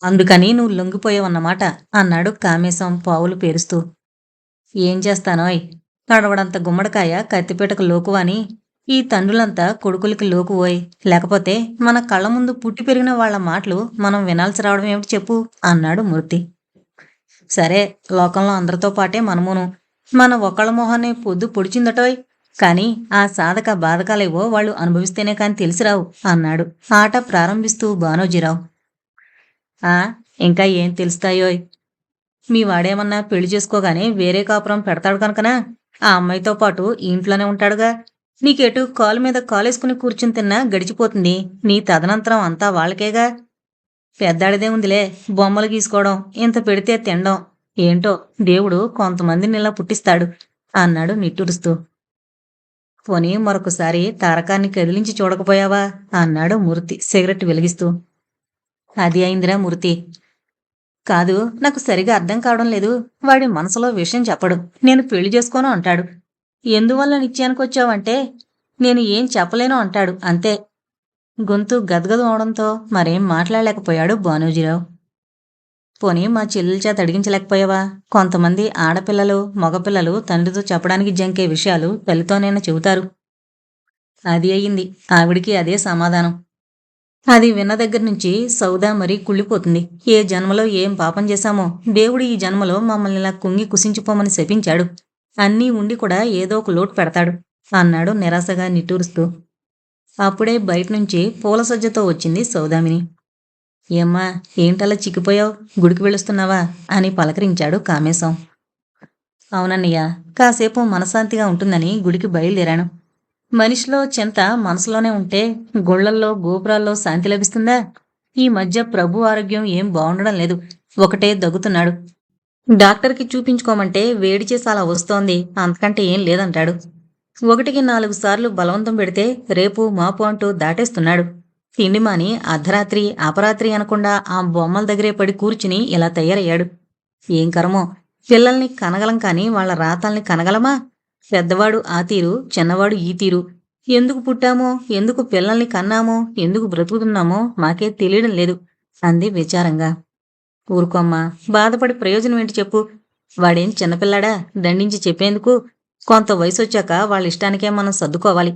అందుకని నువ్వు లొంగిపోయావన్నమాట అన్నాడు కామేశం పావులు పేరుస్తూ. ఏం చేస్తానోయ్, నడవడంత గుమ్మడికాయ కత్తిపీటకు లోకువని ఈ తండ్రులంతా కొడుకులకి లోకువోయ్. లేకపోతే మన కళ్ళ ముందు పుట్టి పెరిగిన వాళ్ళ మాటలు మనం వినాల్సి రావడం ఏమిటి చెప్పు అన్నాడు మూర్తి. సరే, లోకంలో అందరితో పాటే మనమును. మన ఒకళ్ళ మొహాన్ని పొద్దు పొడిచిందటోయ్. కాని ఆ సాధక బాధకాలేవో వాళ్ళు అనుభవిస్తేనే కాని తెలిసిరావు అన్నాడు ఆట ప్రారంభిస్తూ బానోజీరావు. ఆ ఇంకా ఏం తెలుస్తాయోయ్, మీ వాడేమన్నా పెళ్లి చేసుకోగానే వేరే కాపురం పెడతాడు కనుకనా ఆ అమ్మాయితో పాటు ఈ ఇంట్లోనే ఉంటాడుగా. నీకెటు కాలు మీద కాలేసుకుని కూర్చుని తిన్నా గడిచిపోతుంది. నీ తదనంతరం అంతా వాళ్ళకేగా. పెద్దాడిదే ఉందిలే, బొమ్మలు గీసుకోవడం, ఇంత పెడితే తినడం. ఏంటో దేవుడు కొంతమందిని ఇలా పుట్టిస్తాడు అన్నాడు నిట్టూరుస్తూ. పోనీ మరొకసారి తారకాన్ని కదిలించి చూడకపోయావా అన్నాడు మూర్తి సిగరెట్ వెలిగిస్తూ. అది అయిందిరా మూర్తి. కాదు, నాకు సరిగా అర్థం కావడం లేదు. వాడి మనసులో విషయం చెప్పడు, నేను పెళ్లి చేసుకోను అంటాడు. ఎందువల్ల నిశ్చయానికొచ్చావంటే నేను ఏం చెప్పలేను అంటాడు అంతే. గొంతు గదగదం అవడంతో మరేం మాట్లాడలేకపోయాడు బానోజీరావు. పోనీ మా చెల్లెల చేత అడిగించలేకపోయావా? కొంతమంది ఆడపిల్లలు మగపిల్లలు తండ్రితో చెప్పడానికి జంకే విషయాలు తల్లితోనైనా చెబుతారు. అది అయింది, ఆవిడికి అదే సమాధానం. అది విన్న దగ్గర నుంచి సౌదా మరీ కుళ్ళిపోతుంది. ఏ జన్మలో ఏం పాపం చేశామో దేవుడు ఈ జన్మలో మమ్మల్ని ఇలా కుంగి కుసించిపోమని శపించాడు. అన్నీ ఉండి కూడా ఏదో ఒక లోటు పెడతాడు అన్నాడు నిరాశగా నిట్టూరుస్తూ. అప్పుడే బయటనుంచి పూల సజ్జతో వచ్చింది సౌదామిని. ఏమ్మా, ఏంటలా చిక్కిపోయావు, గుడికి వెళుస్తున్నావా అని పలకరించాడు కామేశం. అవునన్నయ్య, కాసేపు మనశ్శాంతిగా ఉంటుందని గుడికి బయలుదేరాను. మనిషిలో చింత మనసులోనే ఉంటే గుళ్లల్లో గోపురాల్లో శాంతి లభిస్తుందా? ఈ మధ్య ప్రభు ఆరోగ్యం ఏం బాగుండడం లేదు. ఒకటే దగ్గుతున్నాడు. డాక్టర్కి చూపించుకోమంటే వేడి చేసి అలా వస్తోంది, అంతకంటే ఏం లేదంటాడు. 1-4 సార్లు బలవంతం పెడితే రేపు మాపు అంటూ దాటేస్తున్నాడు. తిండి మాని అర్ధరాత్రి అపరాత్రి అనకుండా ఆ బొమ్మల దగ్గరే పడి కూర్చుని ఇలా తయారయ్యాడు. ఏం కర్మో, పిల్లల్ని కనగలం కాని వాళ్ళ రాతల్ని కనగలమా? పెద్దవాడు ఆ తీరు, చిన్నవాడు ఈ తీరు. ఎందుకు పుట్టామో, ఎందుకు పిల్లల్ని కన్నామో, ఎందుకు బ్రతుకుతున్నామో మాకే తెలియడం లేదు అంది విచారంగా. ఊరుకోమ్మా, బాధపడి ప్రయోజనం ఏంటి చెప్పు. వాడేం చిన్నపిల్లాడా దండించి చెప్పేందుకు? కొంత వయసు వచ్చాక వాళ్ళ ఇష్టానికే మనం సర్దుకోవాలి.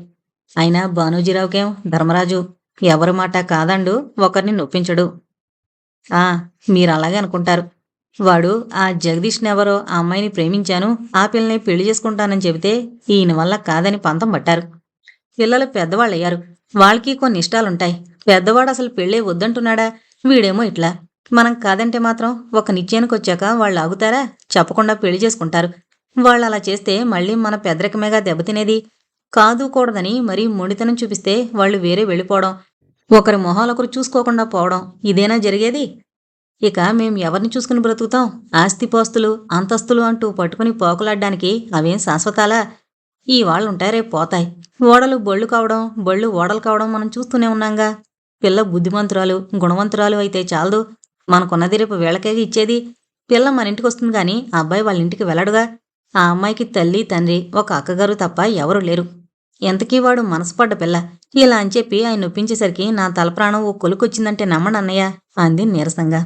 అయినా బానోజీరావుకేం ధర్మరాజు ఎవరి మాట కాదండు, ఒకరిని నొప్పించడు. ఆ మీరలాగే అనుకుంటారు. వాడు ఆ జగదీష్నెవరో ఆ అమ్మాయిని ప్రేమించాను, ఆ పిల్లని పెళ్లి చేసుకుంటానని చెబితే ఈయన వల్ల కాదని పంతం పట్టారు. పిల్లలు పెద్దవాళ్ళయ్యారు, వాళ్ళకి కొన్ని ఇష్టాలుంటాయి. పెద్దవాడు అసలు పెళ్ళే వద్దంటున్నాడా? వీడేమో ఇట్లా. మనం కాదంటే మాత్రం ఒక నిశ్చయానికొచ్చాక వాళ్ళు ఆగుతారా? చెప్పకుండా పెళ్లి చేసుకుంటారు. వాళ్ళు అలా చేస్తే మళ్ళీ మన పెద్దరికమేగా దెబ్బతినేది. కాదు కూడదని మరీ మొండితనం చూపిస్తే వాళ్ళు వేరే వెళ్ళిపోవడం, ఒకరి మొహాలొకరు చూసుకోకుండా పోవడం, ఇదేనా జరిగేది? ఇక మేం ఎవరిని చూసుకుని బ్రతుకుతాం? ఆస్తిపోస్తులు అంతస్తులు అంటూ పట్టుకుని పోకులాడ్డానికి అవేం శాశ్వతాలా? ఈ వాళ్ళుంటాయి, రేపు పోతాయి. ఓడలు బళ్ళు కావడం, బళ్ళు ఓడలు కావడం మనం చూస్తూనే ఉన్నాంగా. పిల్ల బుద్ధిమంతురాలు గుణవంతురాలు అయితే చాలదు. మనకున్నది రేపు వీళ్ళకేగా ఇచ్చేది. పిల్ల మన ఇంటికి వస్తుంది గాని అబ్బాయి వాళ్ళ ఇంటికి వెళ్ళడుగా. ఆ అమ్మాయికి తల్లి తండ్రి ఒక అక్కగారు తప్ప ఎవరూ లేరు. ఎంతకీ వాడు మనసుపడ్డ పిల్ల. ఇలా అని చెప్పి ఆయన నొప్పించేసరికి నా తలప్రాణం ఓ కొలుకొచ్చిందంటే నమ్మనన్నయ్య అంది నీరసంగా.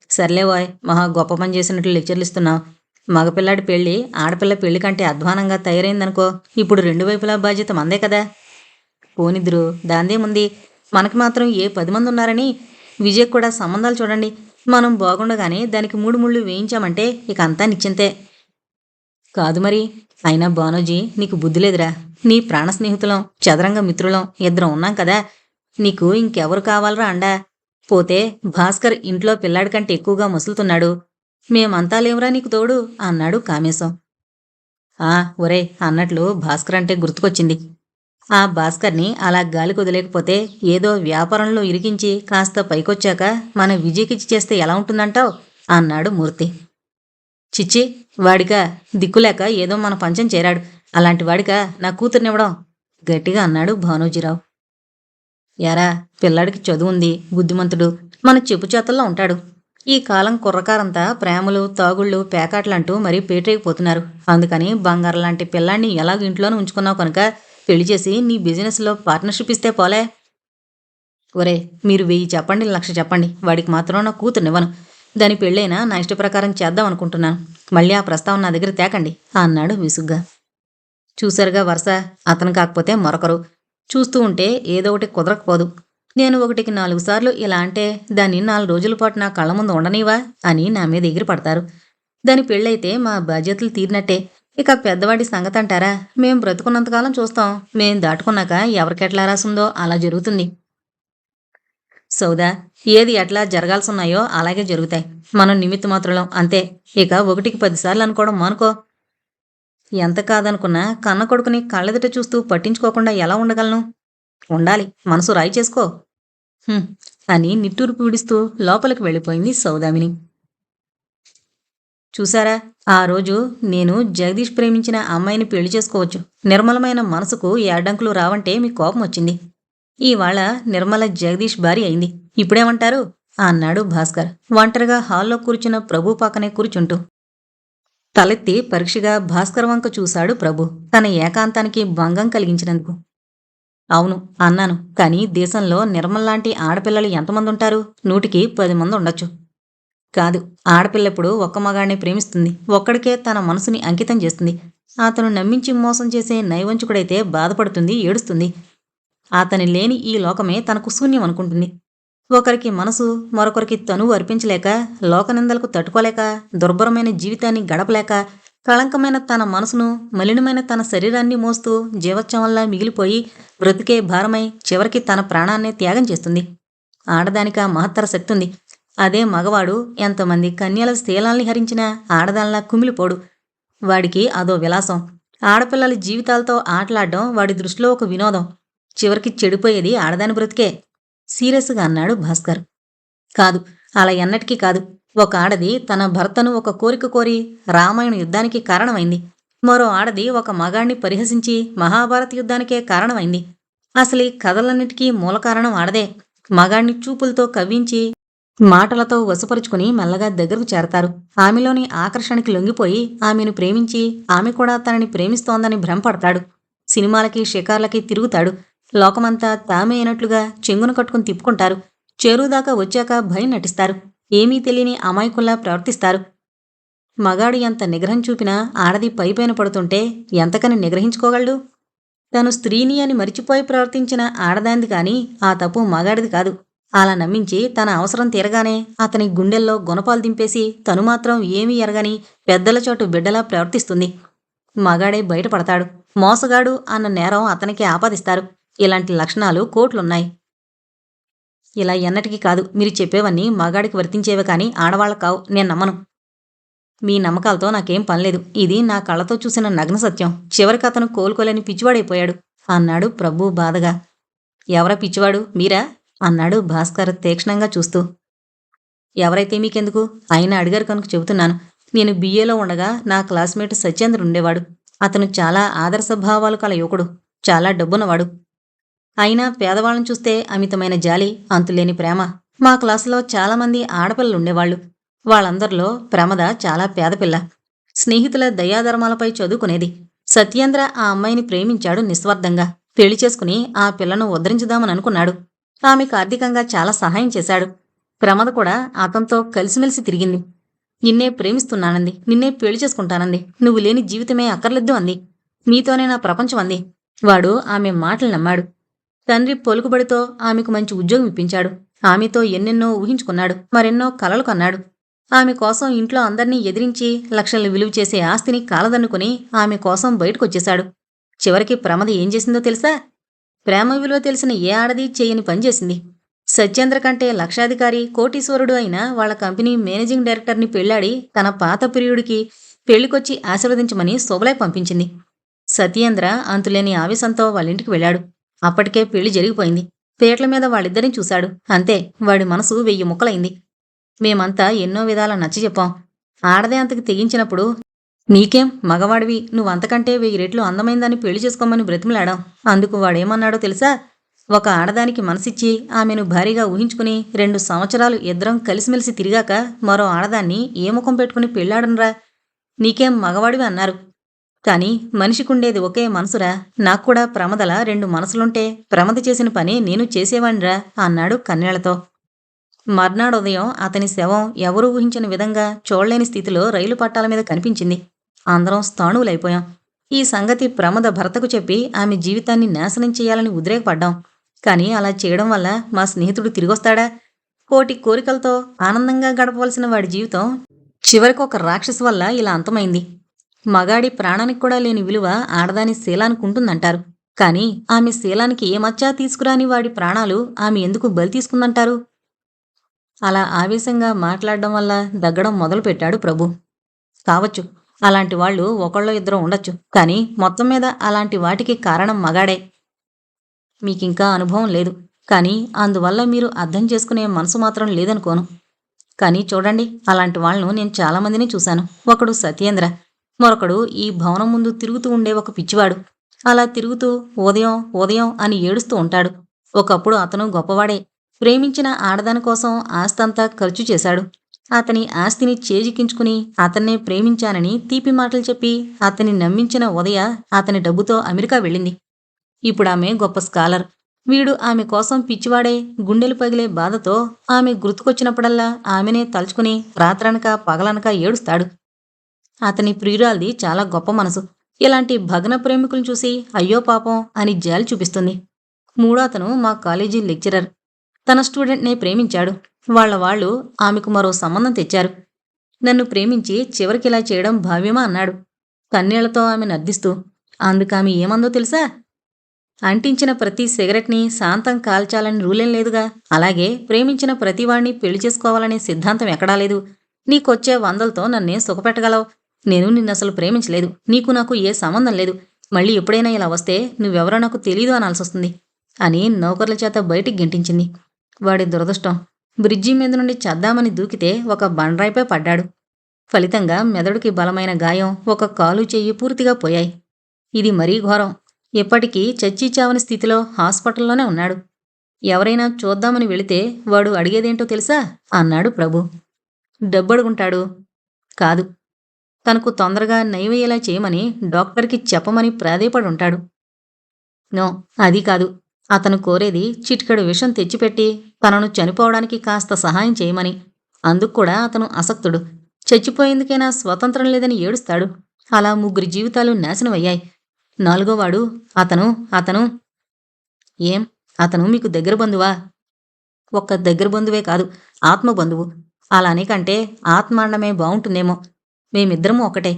సర్లేవాయ్, మహా గొప్ప పని చేసినట్లు లెక్చర్లు ఇస్తున్నావు. మగపిల్లాడి పెళ్లి ఆడపిల్ల పెళ్లి కంటే అధ్వానంగా తయారైందనుకో, ఇప్పుడు 2 వైపులా బాధ్యత మందే కదా. పోనిద్దురు, దాందేముంది. మనకి మాత్రం ఏ 10 మంది ఉన్నారని. విజయ్ కూడా సంబంధాలు చూడండి. మనం బాగుండగానే దానికి 3 ముళ్ళు వేయించామంటే ఇక అంతా నిశ్చింతే. కాదు మరి. అయినా బానోజీ, నీకు బుద్ధి లేదురా. నీ ప్రాణ స్నేహితులం, చదరంగ మిత్రులం ఇద్దరం ఉన్నాం కదా. నీకు ఇంకెవరు కావాలరా అండా? పోతే భాస్కర్ ఇంట్లో పిల్లాడి కంటే ఎక్కువగా ముసులుతున్నాడు. మేమంతా లేవురా నీకు తోడు అన్నాడు కామేశం. ఒరే, అన్నట్లు భాస్కర్ అంటే గుర్తుకొచ్చింది. ఆ భాస్కర్ని అలా గాలి కుదలేకపోతే ఏదో వ్యాపారంలో ఇరికించి కాస్త పైకొచ్చాక మన విజయ్కిచ్చి చేస్తే ఎలా ఉంటుందంటావు అన్నాడు మూర్తి. చిచ్చి, వాడికా దిక్కులేక ఏదో మన పంచం చేరాడు. అలాంటి వాడికా నా కూతుర్నివ్వడం గట్టిగా అన్నాడు భానోజీరావు. యారా, పిల్లాడికి చదువుంది, బుద్ధిమంతుడు, మన చెప్పు చేతల్లో ఉంటాడు. ఈ కాలం కుర్రకారంతా ప్రేమలు తాగుళ్ళు పేకాట్లంటూ మరీ పేటరేగిపోతున్నారు. అందుకని బంగారం లాంటి పిల్లాన్ని ఎలాగ ఇంట్లోనే ఉంచుకున్నావు కనుక పెళ్లి చేసి నీ బిజినెస్లో పార్ట్నర్షిప్ ఇస్తే పోలే. ఒరే, మీరు 1000 చెప్పండి, 1,00,000 చెప్పండి, వాడికి మాత్రం నా కూతుర్నివ్వను. దాని పెళ్ళైనా నా ఇష్టప్రకారం చేద్దాం అనుకుంటున్నాను. మళ్ళీ ఆ ప్రస్తావన నా దగ్గర తేకండి అన్నాడు విసుగ్గా. చూశారుగా వరుస, అతను కాకపోతే మరొకరు. చూస్తూ ఉంటే ఏదో ఒకటి కుదరకపోదు. నేను 1కి 4 సార్లు ఇలా అంటే దాన్ని 4 రోజుల పాటు నా కళ్ళ ముందు ఉండనీవా అని నా మీద ఎగిరి పడతారు. దాని పెళ్ళైతే మా బాధ్యతలు తీరినట్టే. ఇక పెద్దవాడి సంగతంటారా? మేం బ్రతుకున్నంతకాలం చూస్తాం. మేం దాటుకున్నాక ఎవరికెట్లా రాసుందో అలా జరుగుతుంది. సౌదా, ఏది ఎట్లా జరగాల్సున్నాయో అలాగే జరుగుతాయి. మనం నిమిత్త మాత్రులం అంతే. ఇక 1కి 10 సార్లు అనుకోవడం మానుకో. ఎంత కాదనుకున్నా కన్న కొడుకుని కళ్ళెదుట చూస్తూ పట్టించుకోకుండా ఎలా ఉండగలను? ఉండాలి. మనసు రాయి చేసుకో. "హుం" అని నిట్టూర్పు విడుస్తూ లోపలికి వెళ్ళిపోయింది సౌదామిని. చూశారా, ఆ రోజు నేను జగదీష్ ప్రేమించిన అమ్మాయిని పెళ్లి చేసుకోవచ్చు. నిర్మలమైన మనసుకు ఏ అడ్డంకులు రావంటే మీకు కోపం వచ్చింది. ఇవాళ నిర్మల జగదీష్ భార్య అయింది. ఇప్పుడేమంటారు అన్నాడు భాస్కర్ ఒంటరిగా హాల్లో కూర్చున్న ప్రభు పక్కనే కూర్చుంటూ. తలెత్తి పరీక్షగా భాస్కర్ వంక చూశాడు ప్రభు, తన ఏకాంతానికి భంగం కలిగించినందుకు. అవును అన్నాను, కానీ దేశంలో నిర్మల్లాంటి ఆడపిల్లలు ఎంతమంది ఉంటారు? 100కి 10 మంది ఉండొచ్చు. కాదు, ఆడపిల్లెప్పుడు ఒక్క మగాడిని ప్రేమిస్తుంది. ఒక్కడికే తన మనసుని అంకితం చేస్తుంది. అతను నమ్మించి మోసం చేసే నైవంచుకుడైతే బాధపడుతుంది, ఏడుస్తుంది. అతని లేని ఈ లోకమే తనకు శూన్యం అనుకుంటుంది. ఒకరికి మనసు, మరొకరికి తనువు అర్పించలేక, లోకనిందలకు తట్టుకోలేక, దుర్భరమైన జీవితాన్ని గడపలేక, కళంకమైన తన మనసును, మలినమైన తన శరీరాన్ని మోస్తూ జీవోత్సవంలా మిగిలిపోయి బ్రతుకే భారమై చివరికి తన ప్రాణాన్నే త్యాగం చేస్తుంది. ఆడదానికా మహత్తర శక్తి ఉంది. అదే మగవాడు ఎంతమంది కన్యల శీలాల్ని హరించినా ఆడదానిలా కుమిలిపోడు. వాడికి అదో విలాసం. ఆడపిల్లల జీవితాలతో ఆటలాడడం వాడి దృష్టిలో ఒక వినోదం. చివరికి చెడిపోయేది ఆడదాని బ్రతికే. సీరియస్గా అన్నాడు భాస్కర్. కాదు, అలా ఎన్నటికీ కాదు. ఒక ఆడది తన భర్తను ఒక కోరిక కోరి రామాయణ యుద్ధానికి కారణమైంది. మరో ఆడది ఒక మగాణ్ణి పరిహసించి మహాభారత యుద్ధానికే కారణమైంది. అసలు ఈ కథలన్నిటికీ మూల కారణం ఆడదే. మగాణ్ణి చూపులతో కవ్వించి మాటలతో వశపరుచుకుని మెల్లగా దగ్గరకు చేరతారు. ఆమెలోని ఆకర్షణకి లొంగిపోయి ఆమెను ప్రేమించి ఆమె కూడా తనని ప్రేమిస్తోందని భ్రమపడతాడు. సినిమాలకి షికార్లకి తిరుగుతాడు. లోకమంతా తామే అయినట్లుగా చెంగున కట్టుకుని తిప్పుకుంటారు. చెరువుదాకా వచ్చాక భయం నటిస్తారు. ఏమీ తెలియని అమాయకుల్లా ప్రవర్తిస్తారు. మగాడు ఎంత నిగ్రహం చూపినా ఆడది పైపైన పడుతుంటే ఎంతకని నిగ్రహించుకోగలడు? తను స్త్రీని అని మరిచిపోయి ప్రవర్తించిన ఆడదాంది కాని ఆ తప్పు మగాడిది కాదు. అలా నమ్మించి తన అవసరం తీరగానే అతని గుండెల్లో గుణపాలు దింపేసి తను మాత్రం ఏమీ ఎరగని పెద్దల చోటు బిడ్డలా ప్రవర్తిస్తుంది. మగాడే బయటపడతాడు. మోసగాడు అన్న నేరం అతనికి ఆపాదిస్తారు. ఇలాంటి లక్షణాలు కోట్లున్నాయి. ఇలా ఎన్నటికీ కాదు. మీరు చెప్పేవన్నీ మగాడికి వర్తించేవే కానీ ఆడవాళ్ళకు కావు. నేను నమ్మను. మీ నమ్మకాలతో నాకేం పనిలేదు. ఇది నా కళ్ళతో చూసిన నగ్న సత్యం. చివరికి అతను కోలుకోలేని పిచ్చివాడైపోయాడు అన్నాడు ప్రభు బాధగా. ఎవరా పిచ్చివాడు? మీరా? అన్నాడు భాస్కర్ తీక్షణంగా చూస్తూ. ఎవరైతే మీకెందుకు? ఆయన అడిగారు కనుక చెబుతున్నాను. నేను బిఏలో ఉండగా నా క్లాస్మేట్ సత్యేంద్ర ఉండేవాడు. అతను చాలా ఆదర్శభావాలు కల యువకుడు. చాలా డబ్బున్నవాడు. అయినా పేదవాళ్ళని చూస్తే అమితమైన జాలి, అంతులేని ప్రేమ. మా క్లాసులో చాలామంది ఆడపిల్లలుండేవాళ్లు. వాళ్ళందరిలో ప్రమద చాలా పేదపిల్ల. స్నేహితుల దయాధర్మాలపై చదువుకునేది. సత్యేంద్ర ఆ అమ్మాయిని ప్రేమించాడు నిస్వార్థంగా. పెళ్లి చేసుకుని ఆ పిల్లను ఉద్ధరించుదామని అనుకున్నాడు. ఆమెకు ఆర్థికంగా చాలా సహాయం చేశాడు. ప్రమద కూడా అతనితో కలిసిమెలిసి తిరిగింది. నిన్నే ప్రేమిస్తున్నానంది. నిన్నే పెళ్లి చేసుకుంటానంది. నువ్వు లేని జీవితమే అక్కర్లేదు అంది. నీతోనే నా ప్రపంచం అంది. వాడు ఆమె మాటలు నమ్మాడు. తండ్రి పొలుకుబడితో ఆమెకు మంచి ఉద్యోగం ఇప్పించాడు. ఆమెతో ఎన్నెన్నో ఊహించుకున్నాడు. మరెన్నో కలలు కన్నాడు. ఆమె కోసం ఇంట్లో అందర్నీ ఎదిరించి లక్షలు విలువ చేసే ఆస్తిని కాలదన్నుకుని ఆమె కోసం బయటకొచ్చేశాడు. చివరికి ప్రమద ఏం చేసిందో తెలుసా? ప్రేమ విలువ తెలిసిన ఏ ఆడది చేయని పనిచేసింది. సత్యేంద్ర కంటే లక్షాధికారి, కోటీశ్వరుడు అయిన వాళ్ల కంపెనీ మేనేజింగ్ డైరెక్టర్ని పెళ్లాడి తన పాత ప్రియుడికి పెళ్లికొచ్చి ఆశీర్వదించమని శుభలై పంపించింది. సత్యేంద్ర అంతులేని ఆవేశంతో వాళ్ళింటికి వెళ్ళాడు. అప్పటికే పెళ్లి జరిగిపోయింది. పేట్ల మీద వాళ్ళిద్దరిని చూశాడు. అంతే, వాడి మనసు 1000 ముక్కలైంది. మేమంతా ఎన్నో విధాల నచ్చజెప్పాం. ఆడదే అంతకు తెగించినప్పుడు నీకేం మగవాడివి, నువ్వంతకంటే 1000 రెట్లు అందమైందని పెళ్లి చేసుకోమని బ్రతిమలాడాం. అందుకు వాడేమన్నాడో తెలుసా? ఒక ఆడదానికి మనసిచ్చి ఆమెను భారీగా ఊహించుకుని 2 సంవత్సరాలు ఇద్దరం కలిసిమెలిసి తిరిగాక మరో ఆడదాన్ని ఏ ముఖం పెట్టుకుని పెళ్లాడనురా? నీకేం మగవాడివి అన్నారు. కాని మనిషికుండేది ఒకే మనసురా. నాక్కూడా ప్రమదలా 2 మనసులుంటే ప్రమద చేసిన పని నేను చేసేవాణ్ణిరా అన్నాడు కన్నీళ్లతో. మర్నాడుదయం అతని శవం ఎవరూ ఊహించని విధంగా చూడలేని స్థితిలో రైలు పట్టాల మీద కనిపించింది. అందరం స్థాణువులైపోయాం. ఈ సంగతి ప్రమద భర్తకు చెప్పి ఆమె జీవితాన్ని నాశనం చెయ్యాలని ఉద్రేకపడ్డాం. కాని అలా చేయడం వల్ల మా స్నేహితుడు తిరిగొస్తాడా? కోటి కోరికలతో ఆనందంగా గడపవలసిన వాడి జీవితం చివరికొక రాక్షసి వల్ల ఇలా అంతమైంది. మగాడి ప్రాణానికి కూడా లేని విలువ ఆడదాని శీలానికుంటుందంటారు. కాని ఆమె శీలానికి ఏ మచ్చా తీసుకురాని వాడి ప్రాణాలు ఆమె ఎందుకు బలి తీసుకుందంటారు? అలా ఆవేశంగా మాట్లాడడం వల్ల దగ్గడం మొదలుపెట్టాడు ప్రభు. కావచ్చు, అలాంటి వాళ్ళు ఒకళ్ళో ఇద్దరో ఉండొచ్చు. కాని మొత్తం మీద అలాంటి వాటికి కారణం మగాడే. మీకింకా అనుభవం లేదు. కాని అందువల్ల మీరు అర్థం చేసుకునే మనసు మాత్రం లేదనుకోను. కాని చూడండి, అలాంటి వాళ్ళను నేను చాలామందిని చూశాను. ఒకడు సత్యేంద్ర, మరొకడు ఈ భవనం ముందు తిరుగుతూ ఉండే ఒక పిచ్చివాడు. అలా తిరుగుతూ ఉదయం ఉదయం అని ఏడుస్తూ ఉంటాడు. ఒకప్పుడు అతను గొప్పవాడే. ప్రేమించిన ఆడదాని కోసం ఆస్తంతా ఖర్చు చేశాడు. అతని ఆస్తిని చేజిక్కించుకుని అతన్నే ప్రేమించానని తీపి మాటలు చెప్పి అతన్ని నమ్మించిన ఉదయ అతని డబ్బుతో అమెరికా వెళ్ళింది. ఇప్పుడామె గొప్ప స్కాలర్. వీడు ఆమె కోసం పిచ్చివాడే గుండెలు పగిలే బాధతో ఆమె గుర్తుకొచ్చినప్పుడల్లా ఆమెనే తలుచుకుని రాత్రనక పగలనక ఏడుస్తాడు. అతని ప్రియురాల్ది చాలా గొప్ప మనసు. ఇలాంటి భగ్న ప్రేమికులను చూసి అయ్యో పాపం అని జాలి చూపిస్తుంది. మూడో అతను మా కాలేజీ లెక్చరర్. తన స్టూడెంట్నే ప్రేమించాడు. వాళ్ళు ఆమెకు మరో సంబంధం తెచ్చారు. నన్ను ప్రేమించి చివరికిలా చేయడం భావ్యమా అన్నాడు కన్నీళ్లతో ఆమెను అర్థిస్తూ. అందుకామె ఏమందో తెలుసా? అంటించిన ప్రతి సిగరెట్ని శాంతం కాల్చాలని రూలేం లేదుగా. అలాగే ప్రేమించిన ప్రతివాణ్ణి పెళ్లి చేసుకోవాలనే సిద్ధాంతం ఎక్కడా లేదు. నీకొచ్చే 100లతో నన్నే సుఖపెట్టగలవు. నేను నిన్నసలు ప్రేమించలేదు. నీకు నాకు ఏ సంబంధం లేదు. మళ్ళీ ఎప్పుడైనా ఇలా వస్తే నువ్వెవరో నాకు తెలీదు అనాల్సొస్తుంది అని నౌకర్ల చేత బయటికి గెంటించింది. వాడి దురదృష్టం, బ్రిడ్జి మీద నుండి చద్దామని దూకితే ఒక బండరాయిపై పడ్డాడు. ఫలితంగా మెదడుకి బలమైన గాయం, ఒక కాలు చెయ్యి పూర్తిగా పోయాయి. ఇది మరీ ఘోరం. ఎప్పటికీ చచ్చిచావని స్థితిలో హాస్పిటల్లోనే ఉన్నాడు. ఎవరైనా చూద్దామని వెళితే వాడు అడిగేదేంటో తెలుసా అన్నాడు ప్రభు. డబ్బడుగుంటాడు. కాదు, తనకు తొందరగా నయమయ్యేలా చేయమని డాక్టర్కి చెప్పమని ప్రాధేయపడుంటాడు. నో, అది కాదు. అతను కోరేది చిటికెడు విషం తెచ్చిపెట్టి తనను చనిపోవడానికి కాస్త సహాయం చేయమని. అందుక్కూడా అతను అసక్తుడు. చచ్చిపోయేందుకైనా స్వతంత్రం లేదని ఏడుస్తాడు. అలా 3 జీవితాలు నాశనమయ్యాయి. 4గోవాడు అతను ఏం? అతను మీకు దగ్గర బంధువా? ఒక్క దగ్గర బంధువే కాదు, ఆత్మబంధువు. అలానే కంటే ఆత్మాండమే బావుంటుందేమో. మేమిద్దరము ఒకటే.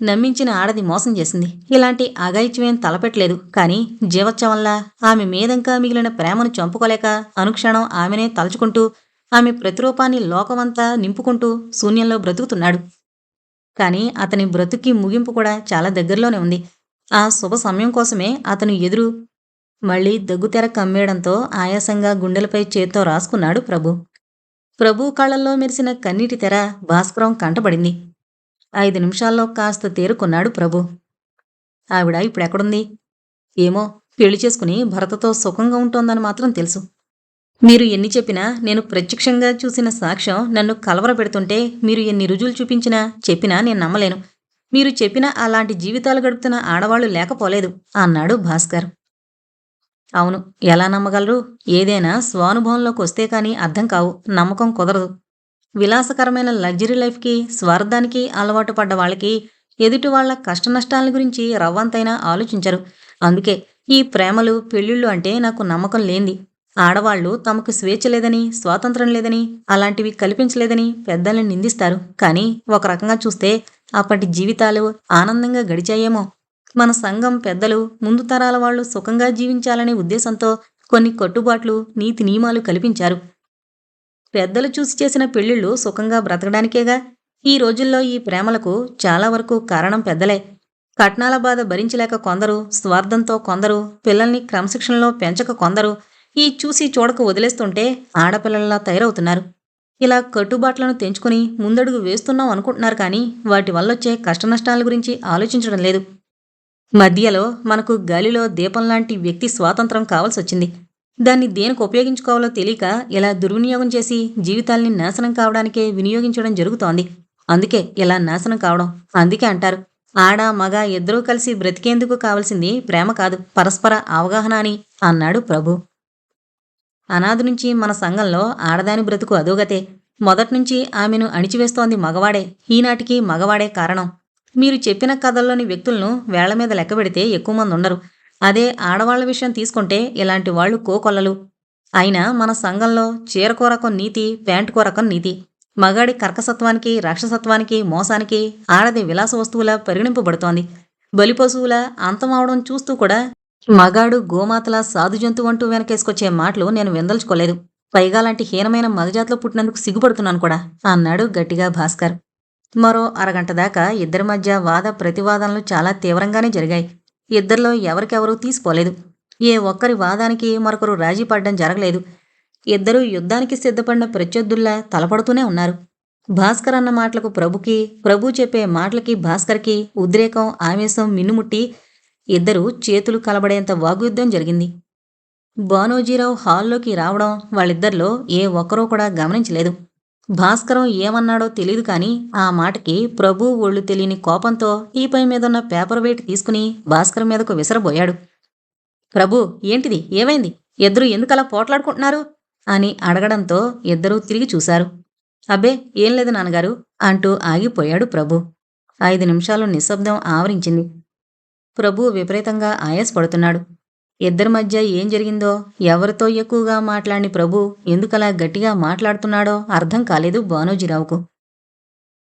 నమ్మించిన ఆడది మోసం చేసింది. ఇలాంటి అఘాయిత్యమేం తలపెట్టలేదు. కాని జీవోత్సవంలా ఆమె మీదంకా మిగిలిన ప్రేమను చంపుకోలేక అనుక్షణం ఆమెనే తలుచుకుంటూ ఆమె ప్రతిరూపాన్ని లోకమంతా నింపుకుంటూ శూన్యంలో బ్రతుకుతున్నాడు. కాని అతని బ్రతుక్కి ముగింపు కూడా చాలా దగ్గరలోనే ఉంది. ఆ శుభ సమయం కోసమే అతను ఎదురు. మళ్ళీ దగ్గుతెర కమ్మేయడంతో ఆయాసంగా గుండెలపై చేత్తో రాసుకున్నాడు ప్రభు కళ్ళల్లో మెరిసిన కన్నీటి తెర భాస్కరం కంటబడింది. 5 నిమిషాల్లో కాస్త తేరుకున్నాడు ప్రభు. ఆవిడ ఇప్పుడెక్కడుంది? ఏమో, పెళ్లి చేసుకుని భర్తతో సుఖంగా ఉంటోందని మాత్రం తెలుసు. మీరు ఎన్ని చెప్పినా, నేను ప్రత్యక్షంగా చూసిన సాక్ష్యం నన్ను కలవరపెడుతుంటే మీరు ఎన్ని రుజువులు చెప్పినా నేను నమ్మలేను. మీరు చెప్పిన అలాంటి జీవితాలు గడుపుతున్న ఆడవాళ్లు లేకపోలేదు అన్నాడు భాస్కర్. అవును, ఎలా నమ్మగలరు? ఏదైనా స్వానుభవంలోకి వస్తే కానీ అర్థం కావు. నమ్మకం కుదరదు. విలాసకరమైన లగ్జరీ లైఫ్కి, స్వార్థానికి అలవాటు పడ్డ వాళ్ళకి ఎదుటి వాళ్ల కష్టనష్టాల గురించి రవ్వంతైనా ఆలోచించరు. అందుకే ఈ ప్రేమలు, పెళ్ళిళ్ళు అంటే నాకు నమ్మకం లేంది. ఆడవాళ్లు తమకు స్వేచ్ఛ లేదని, స్వాతంత్రం లేదని, అలాంటివి కల్పించలేదని పెద్దల్ని నిందిస్తారు. కానీ ఒక రకంగా చూస్తే అప్పటి జీవితాలు ఆనందంగా గడిచాయేమో. మన సంఘం పెద్దలు ముందు తరాల వాళ్ళు సుఖంగా జీవించాలనే ఉద్దేశంతో కొన్ని కట్టుబాట్లు, నీతి నియమాలు కల్పించారు. పెద్దలు చూసి చేసిన పెళ్లిళ్ళు సుఖంగా బ్రతకడానికేగా. ఈ రోజుల్లో ఈ ప్రేమలకు చాలా వరకు కారణం పెద్దలే. కట్నాల బాధ భరించలేక కొందరు, స్వార్థంతో కొందరు, పిల్లల్ని క్రమశిక్షణలో పెంచక కొందరు ఈ చూసి చూడక వదిలేస్తుంటే ఆడపిల్లల్లా తయారవుతున్నారు. ఇలా కట్టుబాట్లను తెంచుకుని ముందడుగు వేస్తున్నాం అనుకుంటున్నారు. కానీ వాటి వల్లొచ్చే కష్టనష్టాల గురించి ఆలోచించడం లేదు. మధ్యలో మనకు గాలిలో దీపంలాంటి వ్యక్తి స్వాతంత్రం కావాల్సొచ్చింది. దాన్ని దేనికి ఉపయోగించుకోవాలో తెలియక ఇలా దుర్వినియోగం చేసి జీవితాల్ని నాశనం కావడానికే వినియోగించడం జరుగుతోంది. అందుకే ఇలా నాశనం కావడం. అందుకే అంటారు, ఆడ మగ ఇద్దరూ కలిసి బ్రతికేందుకు కావలసింది ప్రేమ కాదు, పరస్పర అవగాహన అని అన్నాడు ప్రభు. అనాది నుంచి మన సంఘంలో ఆడదాని బ్రతుకు అదోగతే. మొదట్నుంచి ఆమెను అణిచివేస్తోంది మగవాడే. ఈనాటికి మగవాడే కారణం. మీరు చెప్పిన కథల్లోని వ్యక్తులను వేళ్ల మీద లెక్కబెడితే ఎక్కువ మంది ఉండరు. అదే ఆడవాళ్ల విషయం తీసుకుంటే ఇలాంటి వాళ్ళు కోకొల్లలు. అయినా మన సంఘంలో చీరకో రకం నీతి, ప్యాంటుకో రకం నీతి. మగాడి కర్కసత్వానికి, రాక్షసత్వానికి, మోసానికి ఆడది విలాస వస్తువులా పరిగణింపబడుతోంది. బలిపశువుల అంతమవడం చూస్తూ కూడా మగాడు గోమాతల సాధు జంతువు అంటూ వెనకేసుకొచ్చే మాటలు నేను విందల్చుకోలేదు. పైగా లాంటి హీనమైన మగజాతిలో పుట్టినందుకు సిగ్గుపడుతున్నాను కూడా అన్నాడు గట్టిగా భాస్కర్. మరో అరగంట దాకా ఇద్దరి మధ్య వాద ప్రతివాదనలు చాలా తీవ్రంగానే జరిగాయి. ఇద్దరిలో ఎవరికెవరూ తీసిపోలేదు. ఏ ఒక్కరి వాదానికి మరొకరు రాజీ పడ్డం జరగలేదు. ఇద్దరూ యుద్ధానికి సిద్ధపడిన ప్రత్యర్థుల్లా తలపడుతూనే ఉన్నారు. భాస్కర్ అన్న మాటలకు ప్రభుకి, ప్రభు చెప్పే మాటలకి భాస్కర్కి ఉద్రేకం, ఆవేశం మిన్నుముట్టి ఇద్దరూ చేతులు కలబడేంత వాగ్యుద్ధం జరిగింది. బానోజీరావు హాల్లోకి రావడం వాళ్ళిద్దరిలో ఏ ఒక్కరూ కూడా గమనించలేదు. భాస్కరం ఏమన్నాడో తెలీదు కాని ఆ మాటకి ప్రభు ఒళ్ళు తెలియని కోపంతో టీపై మీదున్న పేపర్ వెయిట్ తీసుకుని భాస్కర్ మీదకు విసరబోయాడు. ప్రభు, ఏంటిది, ఏమైంది? ఇద్దరూ ఎందుకలా పోట్లాడుకుంటున్నారు అని అడగడంతో ఇద్దరూ తిరిగి చూశారు. అబ్బే, ఏం లేదు నాన్నగారు అంటూ ఆగిపోయాడు ప్రభు. 5 నిమిషాలు నిశ్శబ్దం ఆవరించింది. ప్రభు విపరీతంగా ఆయాసపడుతున్నాడు. ఇద్దరి మధ్య ఏం జరిగిందో, ఎవరితో ఎక్కువగా మాట్లాడిని ప్రభు ఎందుకలా గట్టిగా మాట్లాడుతున్నాడో అర్థం కాలేదు బానోజీరావుకు.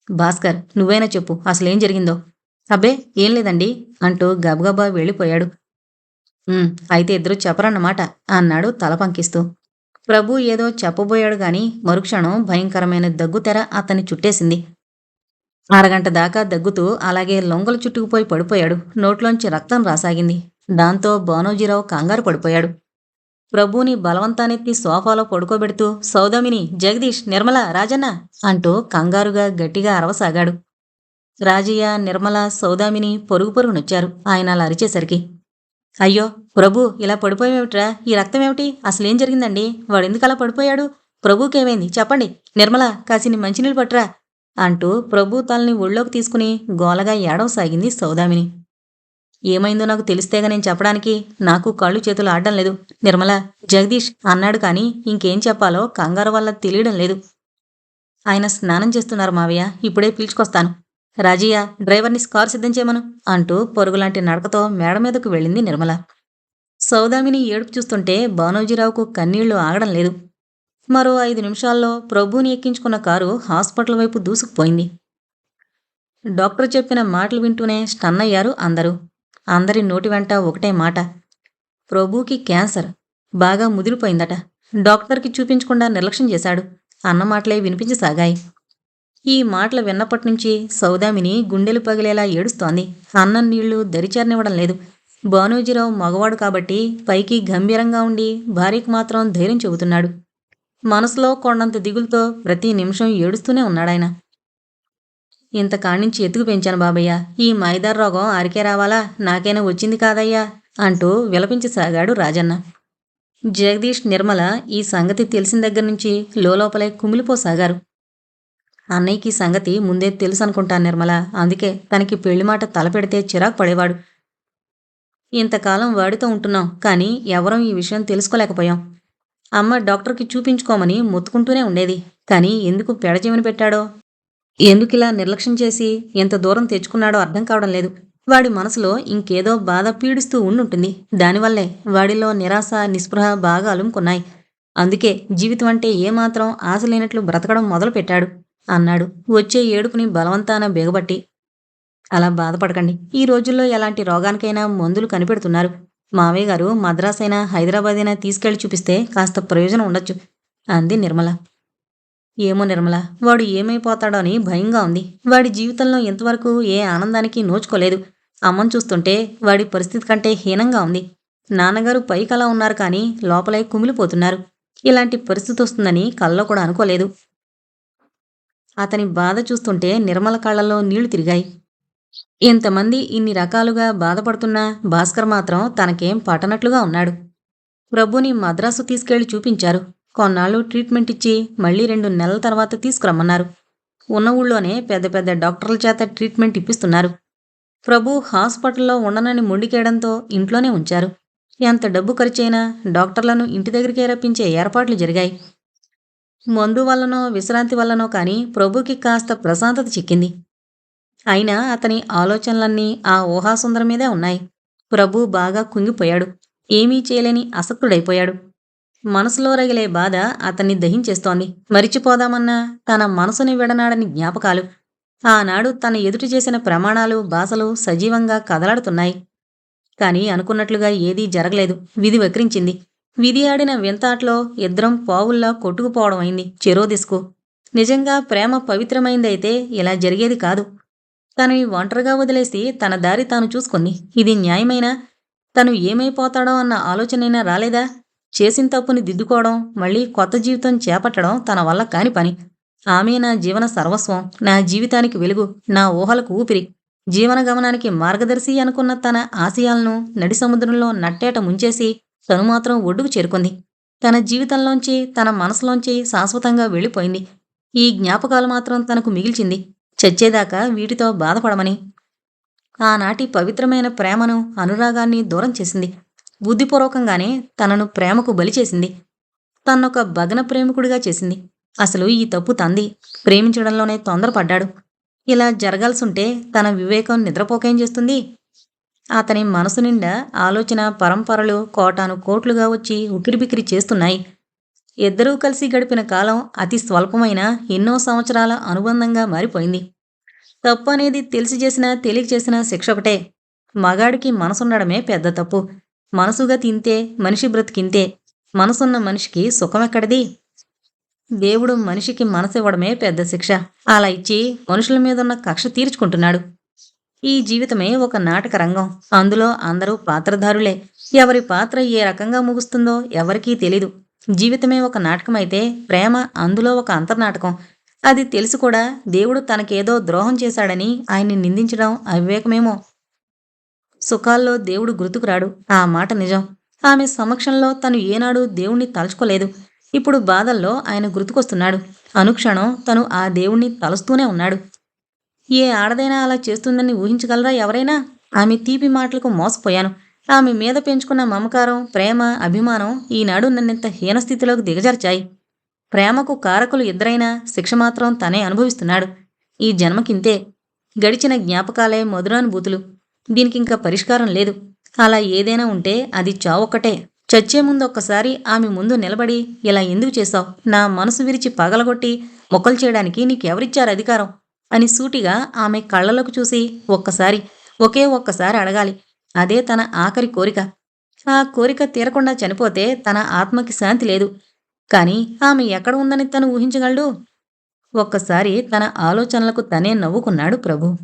భాస్కర్, నువ్వైనా చెప్పు, అసలేం జరిగిందో. అబ్బే, ఏం లేదండి అంటూ గబగబా వెళ్ళిపోయాడు. అయితే ఇద్దరూ చెప్పరన్నమాట అన్నాడు తల పంకిస్తూ. ప్రభు ఏదో చెప్పబోయాడు గాని మరుక్షణం భయంకరమైన దగ్గుతెర అతన్ని చుట్టేసింది. అరగంట దాకా దగ్గుతూ అలాగే లొంగలు చుట్టుకుపోయి పడిపోయాడు. నోట్లోంచి రక్తం రాసాగింది. దాంతో బానోజీరావు కంగారు పడిపోయాడు. ప్రభుని బలవంతానెత్తి సోఫాలో పడుకోబెడుతూ సౌదామిని, జగదీష్, నిర్మల, రాజన్న అంటూ కంగారుగా గట్టిగా అరవసాగాడు. రాజయ్య, నిర్మల, సౌదామిని పొరుగు పొరుగునొచ్చారు ఆయన అలా అరిచేసరికి. అయ్యో ప్రభు, ఇలా పడిపోయేమిట్రా? ఈ రక్తమేమిటి? అసలేం జరిగిందండి? వాడెందుకలా పడిపోయాడు? ప్రభుకేమైంది చెప్పండి. నిర్మల, కాసిని మంచినీళ్ళు పట్టురా అంటూ ప్రభు తలని ఒళ్ళోకి తీసుకుని గోలగా ఏడవసాగింది సౌదామిని. ఏమైందో నాకు తెలిస్తేగా నేను చెప్పడానికి. నాకు కాళ్ళు చేతులు ఆడడం లేదు. నిర్మల, జగదీష్ అన్నాడు కానీ ఇంకేం చెప్పాలో కంగారు వల్ల తెలియడం లేదు. ఆయన స్నానం చేస్తున్నారు మావయ్య, ఇప్పుడే పిలుచుకొస్తాను. రాజయ్య, డ్రైవర్ని కారు సిద్ధం చేయమను అంటూ పొరుగులాంటి నడకతో మేడ మీదకు వెళ్ళింది నిర్మల. సౌదామిని ఏడుపు చూస్తుంటే బానోజీరావుకు కన్నీళ్లు ఆగడం లేదు. మరో 5 నిమిషాల్లో ప్రభుని ఎక్కించుకున్న కారు హాస్పిటల్ వైపు దూసుకుపోయింది. డాక్టర్ చెప్పిన మాటలు వింటూనే స్టన్ అయ్యారు అందరూ. అందరి నోటి వెంట ఒకటే మాట, ప్రభుకి క్యాన్సర్ బాగా ముదిరిపోయిందట. డాక్టర్కి చూపించకుండా నిర్లక్ష్యం చేశాడు అన్న మాటలే వినిపించసాగాయి. ఈ మాటలు విన్నప్పటినుంచి సౌదామిని గుండెలు పగిలేలా ఏడుస్తోంది. అన్నం నీళ్లు దరిచేరనివ్వడం లేదు. బానోజీరావు మగవాడు కాబట్టి పైకి గంభీరంగా ఉండి భార్యకు మాత్రం ధైర్యం చెబుతున్నాడు. మనసులో కొండంత దిగులుతో ప్రతి నిమిషం ఏడుస్తూనే ఉన్నాడాయన. ఇంతకాణించి ఎత్తుకు పెంచాను బాబయ్య, ఈ మైదార్ రోగం ఆరికే రావాలా? నాకైనా వచ్చింది కాదయ్యా అంటూ విలపించసాగాడు రాజన్న. జగదీష్, నిర్మల ఈ సంగతి తెలిసిన దగ్గర నుంచి లోపలే కుమిలిపోసాగారు. అన్నయ్యకి సంగతి ముందే తెలుసు అనుకుంటాను నిర్మల, అందుకే తనకి పెళ్లి మాట తలపెడితే చిరాకు పడేవాడు. ఇంతకాలం వాడితో ఉంటున్నాం కానీ ఎవరం ఈ విషయం తెలుసుకోలేకపోయాం. అమ్మ డాక్టర్కి చూపించుకోమని మొత్తుకుంటూనే ఉండేది. కానీ ఎందుకు పెడచెవిని పెట్టాడో, ఎందుకిలా నిర్లక్ష్యం చేసి ఎంత దూరం తెచ్చుకున్నాడో అర్థం కావడం లేదు. వాడి మనసులో ఇంకేదో బాధ పీడిస్తూ ఉండుంటుంది. దానివల్లే వాడిలో నిరాశ, నిస్పృహ బాగా అలుముకున్నాయి. అందుకే జీవితం అంటే ఏమాత్రం ఆశ లేనట్లు బ్రతకడం మొదలుపెట్టాడు అన్నాడు వచ్చే ఏడుపుని బలవంతాన బిగబట్టి. అలా బాధపడకండి. ఈ రోజుల్లో ఎలాంటి రోగానికైనా మందులు కనిపెడుతున్నారు. మావయ్య గారు మద్రాస్ అయినా హైదరాబాద్ అయినా తీసుకెళ్లి చూపిస్తే కాస్త ప్రయోజనం ఉండొచ్చు అంది నిర్మల. ఏమో నిర్మల, వాడు ఏమైపోతాడో అని భయంగా ఉంది. వాడి జీవితంలో ఇంతవరకు ఏ ఆనందానికి నోచుకోలేదు. అమ్మను చూస్తుంటే వాడి పరిస్థితి కంటే హీనంగా ఉంది. నాన్నగారు పైకలా ఉన్నారు కానీ లోపలే కుమిలిపోతున్నారు. ఇలాంటి పరిస్థితి వస్తుందని కల్లో కూడా అనుకోలేదు. అతని బాధ చూస్తుంటే నిర్మల కళ్ళల్లో నీళ్లు తిరిగాయి. ఇంతమంది ఇన్ని రకాలుగా బాధపడుతున్నా భాస్కర్ మాత్రం తనకేం పట్టనట్లుగా ఉన్నాడు. ప్రభుని మద్రాసు తీసుకెళ్లి చూపించారు. కొన్నాళ్ళు ట్రీట్మెంట్ ఇచ్చి మళ్ళీ 2 నెలల తర్వాత తీసుకురమ్మన్నారు. ఉన్న ఊళ్ళోనే పెద్ద పెద్ద డాక్టర్ల చేత ట్రీట్మెంట్ ఇప్పిస్తున్నారు. ప్రభు హాస్పిటల్లో ఉండనని మొండికేయడంతో ఇంట్లోనే ఉంచారు. ఎంత డబ్బు ఖర్చయినా డాక్టర్లను ఇంటి దగ్గరికే రప్పించే ఏర్పాట్లు జరిగాయి. మందు వల్లనో విశ్రాంతి వల్లనో కాని ప్రభుకి కాస్త ప్రశాంతత చిక్కింది. అయినా అతని ఆలోచనలన్నీ ఆ ఊహాసుందరం మీదే ఉన్నాయి. ప్రభు బాగా కుంగిపోయాడు. ఏమీ చేయలేని అసక్తుడైపోయాడు. మనసులో రగిలే బాధ అతన్ని దహించేస్తోంది. మరిచిపోదామన్నా తన మనసుని విడనాడని జ్ఞాపకాలు, ఆనాడు తన ఎదుట చేసిన ప్రమాణాలు, బాసలు సజీవంగా కదలాడుతున్నాయి. కాని అనుకున్నట్లుగా ఏదీ జరగలేదు. విధి వక్రించింది. విధి ఆడిన వింత ఆటలో ఇద్దరం పావుల్లా కొట్టుకుపోవడం అయింది చెరో దిశకు. నిజంగా ప్రేమ పవిత్రమైందైతే ఇలా జరిగేది కాదు. తనని ఒంటరిగా వదిలేసి తన దారి తాను చూసుకుంది. ఇది న్యాయమేనా? తను ఏమైపోతాడో అన్న ఆలోచనైనా రాలేదా? చేసిన తప్పుని దిద్దుకోవడం, మళ్ళీ కొత్త జీవితం చేపట్టడం తన వల్ల కాని పని. ఆమె నా జీవన సర్వస్వం, నా జీవితానికి వెలుగు, నా ఊహలకు ఊపిరి, జీవన గమనానికి మార్గదర్శి అనుకున్న తన ఆశయాలను నడి సముద్రంలో నట్టేట ముంచేసి తను మాత్రం ఒడ్డుకు చేరుకుంది. తన జీవితంలోంచి, తన మనసులోంచి శాశ్వతంగా వెళ్ళిపోయింది. ఈ జ్ఞాపకాలు మాత్రం తనకు మిగిల్చింది, చచ్చేదాకా వీటితో బాధపడమని. ఆనాటి పవిత్రమైన ప్రేమను, అనురాగాన్ని దూరం చేసింది. బుద్ధిపూర్వకంగానే తనను ప్రేమకు బలి చేసింది. తన్నొక భగ్న ప్రేమికుడిగా చేసింది. అసలు ఈ తప్పు తంది. ప్రేమించడంలోనే తొందరపడ్డాడు. ఇలా జరగాల్సుంటే తన వివేకం నిద్రపోకేం చేస్తుంది? అతని మనసు నిండా ఆలోచన పరంపరలు కోటాను కోట్లుగా వచ్చి ఉకిరిబికిరి చేస్తున్నాయి. ఇద్దరూ కలిసి గడిపిన కాలం అతి స్వల్పమైన ఎన్నో సంవత్సరాల అనుబంధంగా మారిపోయింది. తప్పు అనేది తెలిసి చేసినా తెలియక చేసినా శిక్ష ఒకటే. మగాడికి మనసుండడమే పెద్ద తప్పు. మనసుగా తింతే మనిషి బ్రతికింతే. మనసున్న మనిషికి సుఖమెక్కడిది? దేవుడు మనిషికి మనసివ్వడమే పెద్ద శిక్ష. అలా ఇచ్చి మనుషుల మీదున్న కక్ష తీర్చుకుంటున్నాడు. ఈ జీవితమే ఒక నాటక రంగం. అందులో అందరూ పాత్రధారులే. ఎవరి పాత్ర ఏ రకంగా ముగుస్తుందో ఎవరికీ తెలీదు. జీవితమే ఒక నాటకమైతే ప్రేమ అందులో ఒక అంతర్నాటకం. అది తెలిసి కూడా దేవుడు తనకేదో ద్రోహం చేశాడని ఆయన్ని నిందించడం అవివేకమేమో. సుఖాల్లో దేవుడు గుర్తుకురాడు, ఆ మాట నిజం. ఆమె సమక్షంలో తను ఏనాడు దేవుణ్ణి తలుచుకోలేదు. ఇప్పుడు బాధల్లో ఆయన గుర్తుకొస్తున్నాడు. అనుక్షణం తను ఆ దేవుణ్ణి తలుస్తూనే ఉన్నాడు. ఏ ఆడదైనా అలా చేస్తుందని ఊహించగలరా ఎవరైనా? ఆమె తీపి మాటలకు మోసపోయాను. ఆమె మీద పెంచుకున్న మమకారం, ప్రేమ, అభిమానం ఈనాడు నన్నింత హీనస్థితిలోకి దిగజార్చాయి. ప్రేమకు కారకులు ఇద్దరైనా శిక్ష మాత్రం తనే అనుభవిస్తున్నాడు. ఈ జన్మకింతే. గడిచిన జ్ఞాపకాలే మధురానుభూతులు. దీనికింక పరిష్కారం లేదు. అలా ఏదైనా ఉంటే అది చావొక్కటే. చచ్చే ముందు ఒక్కసారి ఆమె ముందు నిలబడి, ఇలా ఎందుకు చేశావు? నా మనసు విరిచి పగలగొట్టి మొక్కలు చేయడానికి నీకెవరిచ్చారు అధికారం? అని సూటిగా ఆమె కళ్ళలోకి చూసి ఒకే ఒక్కసారి అడగాలి. అదే తన ఆఖరి కోరిక. ఆ కోరిక తీరకుండా చనిపోతే తన ఆత్మకి శాంతి లేదు. కాని ఆమె ఎక్కడ ఉందని తను ఊహించగలడు? ఒక్కసారి తన ఆలోచనలకు తనే నవ్వుకున్నాడు ప్రభు.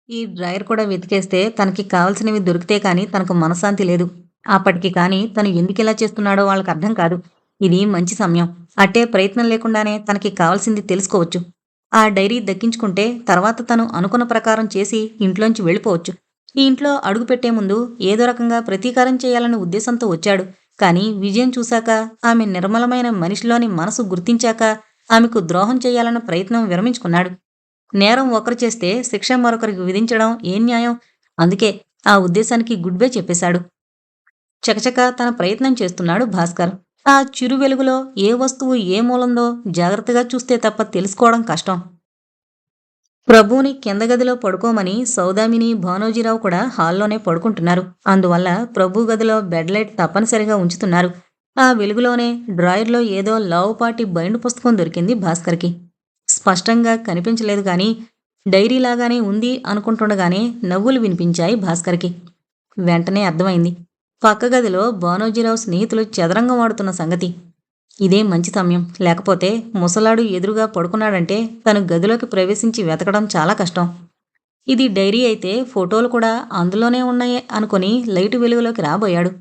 ఈ డ్రాయర్ కూడా వెతికేస్తే తనకి కావలసినవి దొరికితే కాని తనకు మనశ్శాంతి లేదు. అప్పటికి కాని తను ఎందుకిలా చేస్తున్నాడో వాళ్ళకి అర్థం కాదు. ఇది మంచి సమయం. అట్టే ప్రయత్నం లేకుండానే తనకి కావలసింది తెలుసుకోవచ్చు. ఆ డైరీ దక్కించుకుంటే తర్వాత తను అనుకున్న ప్రకారం చేసి ఇంట్లోంచి వెళ్ళిపోవచ్చు. ఈ ఇంట్లో అడుగుపెట్టే ముందు ఏదో రకంగా ప్రతీకారం చేయాలనే ఉద్దేశంతో వచ్చాడు. కాని విజయం చూశాక, ఆమె నిర్మలమైన మనిషిలోని మనసు గుర్తించాక ఆమెకు ద్రోహం చేయాలన్న ప్రయత్నం విరమించుకున్నాడు. నేరం ఒకరు చేస్తే శిక్ష మరొకరికి విధించడం ఏం న్యాయం? అందుకే ఆ ఉద్దేశానికి గుడ్ బై చెప్పేశాడు. చకచకా తన ప్రయత్నం చేస్తున్నాడు భాస్కర్. ఆ చిరు వెలుగులో ఏ వస్తువు ఏ మూలందో జాగ్రత్తగా చూస్తే తప్ప తెలుసుకోవడం కష్టం. ప్రభువుని కింద గదిలో పడుకోమని సౌదామిని, భానోజీరావు కూడా హాల్లోనే పడుకుంటున్నారు. అందువల్ల ప్రభు గదిలో బెడ్ లైట్ తప్పనిసరిగా ఉంచుతున్నారు. ఆ వెలుగులోనే డ్రాయర్లో ఏదో లావుపాటి బైండు పుస్తకం దొరికింది భాస్కర్కి. స్పష్టంగా కనిపించలేదు గాని డైరీలాగానే ఉంది అనుకుంటుండగానే నవ్వులు వినిపించాయి భాస్కర్కి. వెంటనే అర్థమైంది, పక్క గదిలో భానోజీరావు స్నేహితులు చదరంగం ఆడుతున్న సంగతి. ఇదే మంచి సమయం. లేకపోతే ముసలాడు ఎదురుగా పడుకున్నాడంటే తను గదిలోకి ప్రవేశించి వెతకడం చాలా కష్టం. ఇది డైరీ అయితే ఫోటోలు కూడా అందులోనే ఉన్నాయి అనుకుని లైటు వెలుగులోకి రాబోయాడు.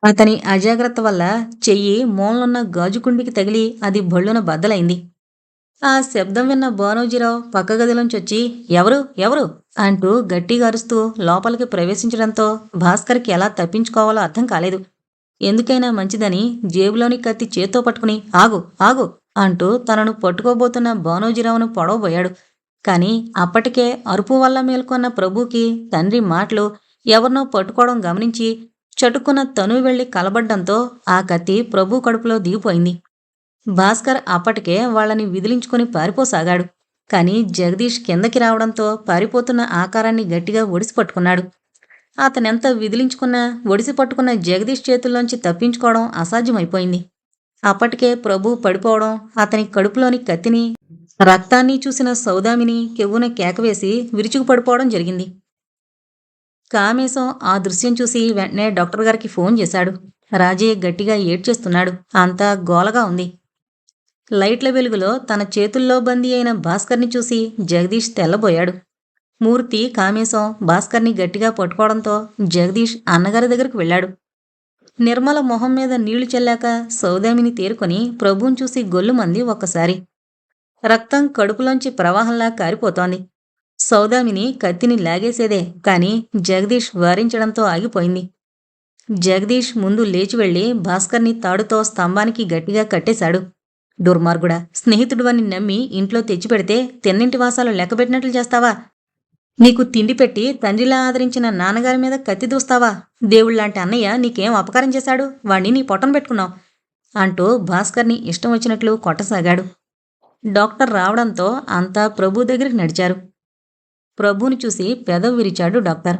అతని అజాగ్రత్త వల్ల చెయ్యి మూలనున్న గాజుకుండికి తగిలి అది భళ్ళున బద్దలైంది. ఆ శబ్దం విన్న భానోజీరావు పక్క గదిలోంచొచ్చి ఎవరు ఎవరు అంటూ గట్టిగా అరుస్తూ లోపలికి ప్రవేశించడంతో భాస్కర్కి ఎలా తప్పించుకోవాలో అర్థం కాలేదు. ఎందుకైనా మంచిదని జేబులోని కత్తి చేత్తో పట్టుకుని ఆగు ఆగు అంటూ తనను పట్టుకోబోతున్న భానోజీరావును పొడవబోయాడు. కాని అప్పటికే అరుపు వల్ల మేల్కొన్న ప్రభుకి తండ్రి మాటలు ఎవరినో పట్టుకోవడం గమనించి చటుక్కున తను వెళ్లి కలబడ్డంతో ఆ కత్తి ప్రభు కడుపులో దిగిపోయింది. భాస్కర్ అప్పటికే వాళ్ళని విదిలించుకుని పారిపోసాగాడు. కాని జగదీష్ కిందకి రావడంతో పారిపోతున్న ఆకారాన్ని గట్టిగా ఒడిసి పట్టుకున్నాడు. అతనెంత విదిలించుకున్నా ఒడిసి పట్టుకున్న జగదీష్ చేతుల్లోంచి తప్పించుకోవడం అసాధ్యమైపోయింది. అప్పటికే ప్రభు పడిపోవడం, అతని కడుపులోని కత్తిని, రక్తాన్ని చూసిన సౌదామిని కెవ్వున కేకవేసి విరుచుకు పడిపోవడం జరిగింది. కామేశం ఆ దృశ్యం చూసి వెంటనే డాక్టర్ గారికి ఫోన్ చేశాడు. రాజయ్య గట్టిగా ఏడ్చేస్తున్నాడు. అంతా గోలగా ఉంది. లైట్ల వెలుగులో తన చేతుల్లో బందీ అయిన భాస్కర్ని చూసి జగదీష్ తెల్లబోయాడు. మూర్తి, కామేశం భాస్కర్ని గట్టిగా పట్టుకోవడంతో జగదీష్ అన్నగారి దగ్గరకు వెళ్ళాడు. నిర్మల మొహం మీద నీళ్లు చల్లాక సౌదామిని తేరుకొని ప్రభువుని చూసి గొల్లుమంది ఒక్కసారి. రక్తం కడుపులోంచి ప్రవాహంలా కారిపోతోంది. సౌదామిని కత్తిని లాగేసేదే కాని జగదీష్ వారించడంతో ఆగిపోయింది. జగదీష్ ముందు లేచి వెళ్లి భాస్కర్ని తాడుతో స్తంభానికి గట్టిగా కట్టేశాడు. దుర్మార్గుడా, స్నేహితుడువని నమ్మి ఇంట్లో తెచ్చిపెడితే తిన్నింటి వాసాలు లెక్కబెట్టినట్లు చేస్తావా? నీకు తిండి పెట్టి తండ్రిలా ఆదరించిన నాన్నగారి మీద కత్తి దూస్తావా? దేవుళ్లాంటి అన్నయ్య నీకేం అపకారం చేశాడు? వాణ్ణి నీ పొట్టను పెట్టుకున్నావు అంటూ భాస్కర్ని ఇష్టం వచ్చినట్లు కొట్టసాగాడు. డాక్టర్ రావడంతో అంతా ప్రభు దగ్గరికి నడిచారు. ప్రభుని చూసి పెదవి విరిచాడు డాక్టర్.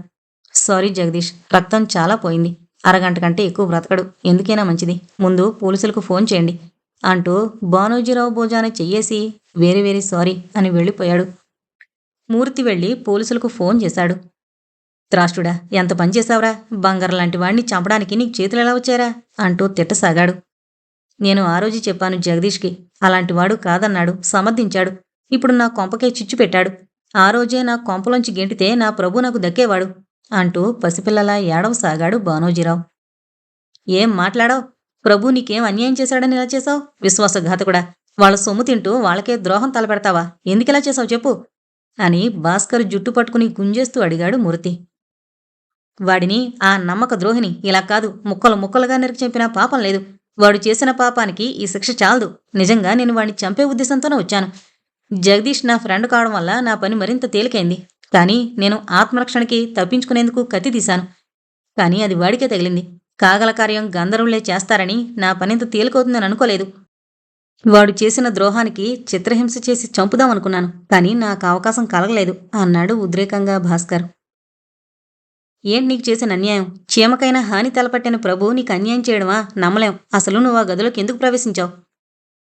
సారీ జగదీష్, రక్తం చాలా పోయింది. అరగంట కంటే ఎక్కువ బ్రతకడు. ఎందుకైనా మంచిది ముందు పోలీసులకు ఫోన్ చేయండి అంటూ బానోజీరావు భోజాన చెయ్యేసి వెరీ వెరీ సారీ అని వెళ్ళిపోయాడు. మూర్తి వెళ్లి పోలీసులకు ఫోన్ చేశాడు. త్రాష్టుడా, ఎంత పనిచేశావురా? బంగారం లాంటి వాణ్ణి చంపడానికి నీకు చేతులు ఎలా వచ్చారా అంటూ తిట్టసాగాడు. నేను ఆ రోజు చెప్పాను జగదీష్కి, అలాంటివాడు కాదన్నాడు, సమర్థించాడు. ఇప్పుడు నా కొంపకే చిచ్చు పెట్టాడు. ఆ రోజే నా కొంపలోంచి గెంటితే నా ప్రభు నాకు దక్కేవాడు అంటూ పసిపిల్లలా ఏడవసాగాడు బానోజీరావు. ఏం మాట్లాడావు? ప్రభు నీకేం అన్యాయం చేశాడని ఇలా చేశావు? విశ్వాసఘాతకుడా, వాళ్ళ సొమ్ము తింటూ వాళ్ళకే ద్రోహం తలపెడతావా? ఎందుకిలా చేశావు చెప్పు అని భాస్కర్ జుట్టు పట్టుకుని గుంజేస్తూ అడిగాడు మూర్తి. వాడిని, ఆ నమ్మక ద్రోహిని, ఇలా కాదు ముక్కలు ముక్కలుగా నరికి చంపినా పాపం లేదు. వాడు చేసిన పాపానికి ఈ శిక్ష చాలదు. నిజంగా నేను వాడిని చంపే ఉద్దేశంతోనే వచ్చాను. జగదీష్ నా ఫ్రెండ్ కావడం వల్ల నా పని మరింత తేలికైంది. కానీ నేను ఆత్మరక్షణకి తప్పించుకునేందుకు కత్తి తీశాను. కానీ అది వాడికే తగిలింది. కాగల కార్యం గంధర్వులే చేస్తారని నా పనింత తేలికవుతుందని అనుకోలేదు. వాడు చేసిన ద్రోహానికి చిత్రహింస చేసి చంపుదామనుకున్నాను. కానీ నాకు అవకాశం కలగలేదు అన్నాడు ఉద్రేకంగా భాస్కర్. ఏంటి నీకు చేసిన అన్యాయం? చీమకైనా హాని తలపట్టిన ప్రభు నీకు అన్యాయం చేయడమా? నమ్మలేం. అసలు నువ్వు ఆ గదిలోకి ఎందుకు ప్రవేశించావు?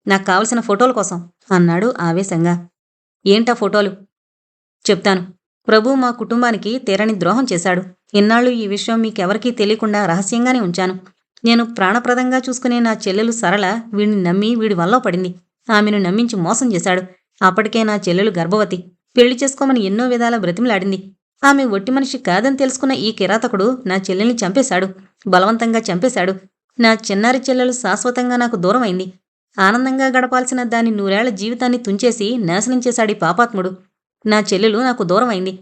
నాకు కావలసిన ఫోటోల కోసం అన్నాడు ఆవేశంగా. ఏంటా ఫోటోలు? చెప్తాను. ప్రభు మా కుటుంబానికి తీరని ద్రోహం చేశాడు. ఇన్నాళ్ళు ఈ విషయం మీకెవరికీ తెలియకుండా రహస్యంగానే ఉంచాను. నేను ప్రాణప్రదంగా చూసుకునే నా చెల్లెలు సరళ వీడిని నమ్మి వీడి వల్ల పడింది. ఆమెను నమ్మించి మోసం చేశాడు. అప్పటికే నా చెల్లెలు గర్భవతి. పెళ్లి చేసుకోమని ఎన్నో విధాల బ్రతిమలాడింది. ఆమె ఒట్టి మనిషి కాదని తెలుసుకున్న ఈ కిరాతకుడు నా చెల్లెల్ని చంపేశాడు. బలవంతంగా చంపేశాడు. నా చిన్నారి చెల్లెలు శాశ్వతంగా నాకు దూరం అయింది. ఆనందంగా గడపాల్సిన దాని 100 ఏళ్ల జీవితాన్ని తుంచేసి నాశనం చేశాడీ పాపాత్ముడు. నా చెల్లెలు నాకు దూరం అయింది.